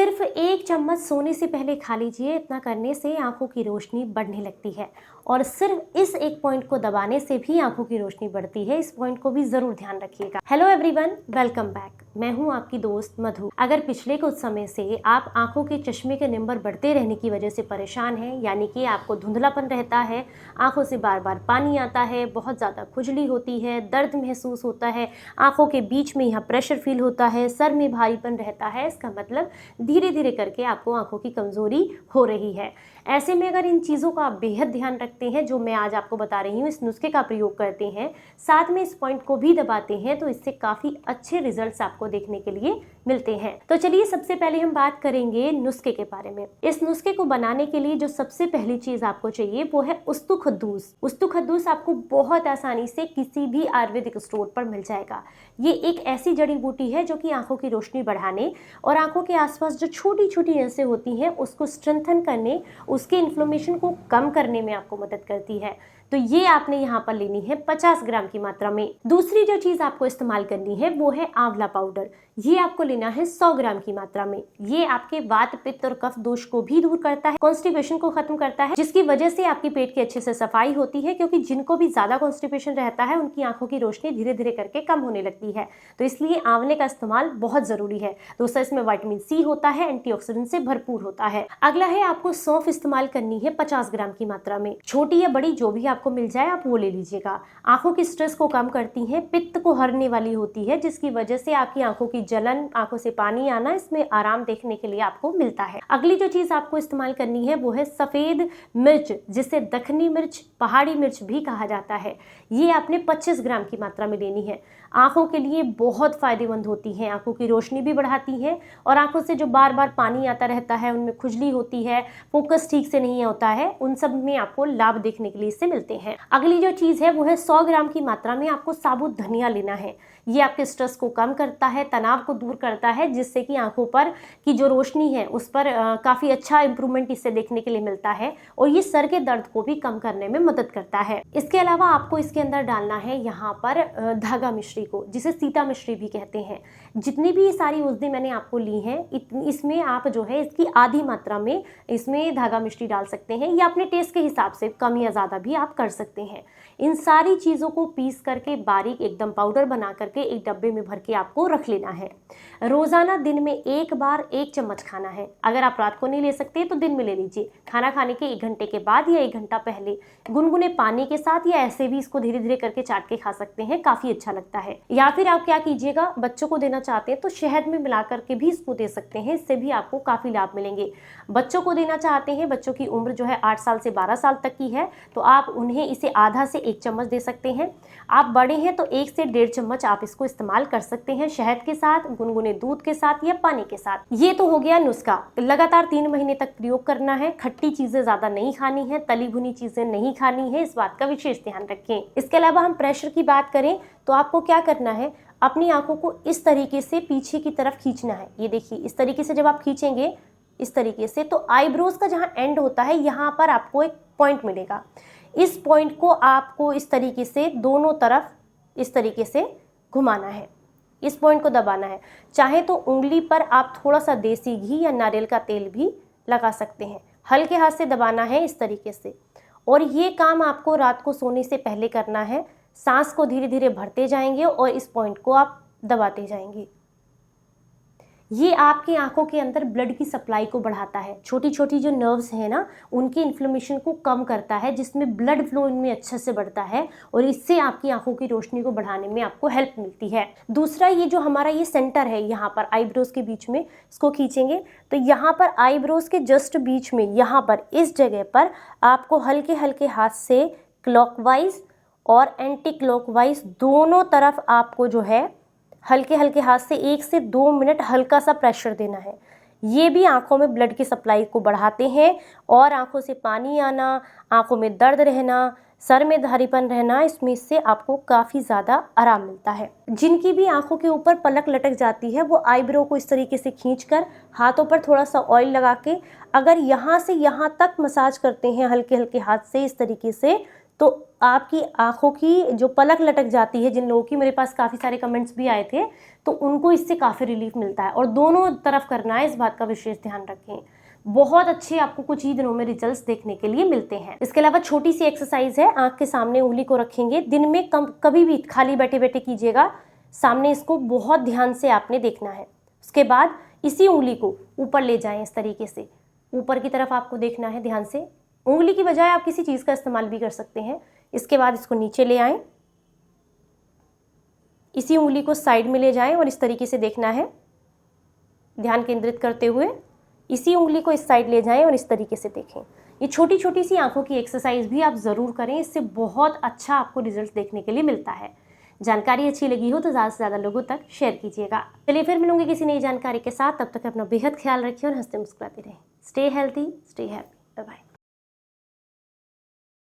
सिर्फ 1 चम्मच सोने से पहले खा लीजिए। इतना करने से आंखों की रोशनी बढ़ने लगती है और सिर्फ इस एक पॉइंट को दबाने से भी आंखों की रोशनी बढ़ती है। इस पॉइंट को भी जरूर ध्यान रखिएगा। Hello everyone, welcome back. मैं हूं आपकी दोस्त मधु। अगर पिछले कुछ समय से आप आंखों के चश्मे के नंबर बढ़ते रहने की वजह से परेशान हैं, यानी कि आपको धुंधलापन रहता है, आंखों से बार बार पानी आता है, बहुत ज़्यादा खुजली होती है, दर्द महसूस होता है, आंखों के बीच में यहाँ प्रेशर फील होता है, सर में भारीपन रहता है, इसका मतलब धीरे धीरे करके आपको आंखों की कमजोरी हो रही है। ऐसे में अगर इन चीज़ों का आप बेहद ध्यान रखते हैं, जो मैं आज आपको बता रही हूँ, इस नुस्खे का प्रयोग करते हैं, साथ में इस पॉइंट को भी दबाते हैं, तो इससे काफ़ी अच्छे रिजल्ट्स आपको देखने के लिए मिलते हैं। तो चलिए सबसे पहले हम बात करेंगे नुस्खे के बारे में। इस नुस्खे को बनाने के लिए जो सबसे पहली चीज़ आपको चाहिए वो है उस्तुखद्दूस। उस्तुखद्दूस आपको बहुत आसानी से किसी भी आयुर्वेदिक स्टोर पर मिल जाएगा। ये एक ऐसी जड़ी बूटी है जो कि आंखों की रोशनी बढ़ाने और आंखों के आसपास जो छोटी छोटी नसें होती हैं उसको स्ट्रेंथन करने, उसके इन्फ्लेमेशन को कम करने में आपको मदद करती है। तो ये आपने यहाँ पर लेनी है 50 ग्राम की मात्रा में। दूसरी जो चीज़ आपको इस्तेमाल करनी है वो है आंवला पाउडर। ये आपको लेना है 100 ग्राम की मात्रा में। ये आपके वात, पित्त और कफ दोष को भी दूर करता है, कॉन्स्टिपेशन को खत्म करता है, जिसकी वजह से आपकी पेट की अच्छे से सफाई होती है, क्योंकि जिनको भी ज्यादा कॉन्स्टिपेशन रहता है उनकी आंखों की रोशनी धीरे धीरे करके कम होने लगती है। तो इसलिए आंवले का इस्तेमाल बहुत जरूरी है। दोस्तों, इसमें विटामिन सी होता है, एंटीऑक्सीडेंट से भरपूर होता है। अगला है आपको सौंफ इस्तेमाल करनी है 50 ग्राम की मात्रा में। छोटी या बड़ी जो भी आपको मिल जाए आप वो ले लीजिएगा। आंखों की स्ट्रेस को कम करती है, पित्त को हरने वाली होती है, जिसकी वजह से आपकी आंखों की जलन, आंखों से पानी आना, इसमें आराम देखने के लिए आपको मिलता है। अगली जो चीज आपको इस्तेमाल करनी है वो है सफेद मिर्च, जिसे दखनी मिर्च, पहाड़ी मिर्च भी कहा जाता है। ये आपने 25 ग्राम की मात्रा में लेनी है। आंखों के लिए बहुत फायदेमंद होती है, आंखों की रोशनी भी बढ़ाती है और आंखों से जो बार बार पानी आता रहता है, उनमें खुजली होती है, फोकस ठीक से नहीं होता है, उन सब में आपको लाभ देखने के लिए इससे मिलते हैं। अगली जो चीज है वो है 100 ग्राम की मात्रा में आपको साबुत धनिया लेना है। ये आपके स्ट्रेस को कम करता है, तनाव को दूर करता है, जिससे कि आंखों पर की जो रोशनी है उस पर काफी अच्छा इंप्रूवमेंट इससे देखने के लिए मिलता है और ये सर के दर्द को भी कम करने में मदद करता है। इसके अलावा आपको इसके अंदर डालना है यहाँ पर धागा मिश्री को, जिसे सीता मिश्री भी कहते हैं। जितनी भी सारी औषधि मैंने आपको ली है, इसमें आप जो है इसकी आधी मात्रा में इसमें धागा मिश्री डाल सकते हैं, या अपने टेस्ट के हिसाब से कम या ज़्यादा भी आप कर सकते हैं। इन सारी चीज़ों को पीस करके बारीक एकदम पाउडर बना करके एक डब्बे में भर के आपको रख लेना है। रोज़ाना दिन में एक बार 1 चम्मच खाना है। अगर आप रात को नहीं ले सकते तो दिन में ले लीजिए। खाना खाने के 1 घंटे के बाद या 1 घंटा पहले गुनगुने पानी के साथ, या ऐसे भी इसको धीरे धीरे करके चाट के खा सकते हैं, काफ़ी अच्छा लगता है। या फिर आप क्या कीजिएगा, बच्चों को देना चाहते हैं तो शहद में मिला करके भी इसको दे सकते हैं, इससे भी आपको काफ़ी लाभ मिलेंगे। बच्चों को देना चाहते हैं, बच्चों की उम्र जो है 8 साल से 12 साल तक की है, तो आप उन्हें इसे आधा से 1 चम्मच दे सकते हैं। आप बड़े हैं तो 1 से 1.5 चम्मच आप इसको इस्तेमाल कर सकते हैं, शहद के साथ, गुनगुने दूध के साथ या पानी के साथ। ये तो हो गया नुस्खा। लगातार 3 महीने तक प्रयोग करना है। खट्टी चीजें ज्यादा नहीं खानी है, तली भुनी चीजें नहीं खानी है, इस बात का विशेष ध्यान रखें। इसके अलावा हम प्रेशर की बात करें तो आपको क्या करना है, अपनी आंखों को इस तरीके से पीछे की तरफ खींचना है। ये देखिए, इस तरीके से जब आप खींचेंगे इस तरीके से, तो आईब्रोज का जहाँ एंड होता है यहाँ पर आपको एक पॉइंट मिलेगा। इस पॉइंट को आपको इस तरीके से दोनों तरफ इस तरीके से घुमाना है, इस पॉइंट को दबाना है। चाहे तो उंगली पर आप थोड़ा सा देसी घी या नारियल का तेल भी लगा सकते हैं। हल्के हाथ से दबाना है इस तरीके से, और ये काम आपको रात को सोने से पहले करना है। सांस को धीरे धीरे भरते जाएंगे और इस पॉइंट को आप दबाते जाएंगे। ये आपकी आंखों के अंदर ब्लड की सप्लाई को बढ़ाता है। छोटी छोटी जो नर्व्स हैं ना, उनके इन्फ्लेमेशन को कम करता है, जिसमें ब्लड फ्लो इनमें अच्छे से बढ़ता है और इससे आपकी आंखों की रोशनी को बढ़ाने में आपको हेल्प मिलती है। दूसरा, ये जो हमारा ये सेंटर है यहाँ पर आईब्रोज के बीच में, इसको खींचेंगे तो यहाँ पर आईब्रोज के जस्ट बीच में, यहाँ पर इस जगह पर आपको हल्के हल्के हाथ से क्लॉकवाइज और एंटी क्लॉकवाइज दोनों तरफ आपको जो है हल्के हल्के हाथ से 1 से 2 मिनट हल्का सा प्रेशर देना है। ये भी आंखों में ब्लड की सप्लाई को बढ़ाते हैं और आंखों से पानी आना, आंखों में दर्द रहना, सर में भारीपन रहना, इसमें इससे आपको काफ़ी ज़्यादा आराम मिलता है। जिनकी भी आंखों के ऊपर पलक लटक जाती है, वो आईब्रो को इस तरीके से खींचकर हाथों पर थोड़ा सा ऑयल लगा के अगर यहाँ से यहाँ तक मसाज करते हैं हल्के हल्के हाथ से इस तरीके से, तो आपकी आंखों की जो पलक लटक जाती है, जिन लोगों की, मेरे पास काफ़ी सारे कमेंट्स भी आए थे, तो उनको इससे काफ़ी रिलीफ मिलता है। और दोनों तरफ करना है, इस बात का विशेष ध्यान रखें। बहुत अच्छे आपको कुछ ही दिनों में रिजल्ट्स देखने के लिए मिलते हैं। इसके अलावा छोटी सी एक्सरसाइज है, आंख के सामने उंगली को रखेंगे, दिन में कभी भी खाली बैठे बैठे कीजिएगा, सामने इसको बहुत ध्यान से आपने देखना है। उसके बाद इसी उंगली को ऊपर ले जाएं, इस तरीके से ऊपर की तरफ आपको देखना है ध्यान से। उंगली की बजाय आप किसी चीज़ का इस्तेमाल भी कर सकते हैं। इसके बाद इसको नीचे ले आएं, इसी उंगली को साइड में ले जाएं और इस तरीके से देखना है, ध्यान केंद्रित करते हुए। इसी उंगली को इस साइड ले जाएं और इस तरीके से देखें। ये छोटी छोटी सी आंखों की एक्सरसाइज भी आप ज़रूर करें, इससे बहुत अच्छा आपको रिजल्ट देखने के लिए मिलता है। जानकारी अच्छी लगी हो तो ज़्यादा से ज़्यादा लोगों तक शेयर कीजिएगा। चलिए फिर मिलूंगी किसी नई जानकारी के साथ, तब तक अपना बेहद ख्याल रखिए और हंसते मुस्कुराते रहें। Stay healthy, stay happy, bye bye.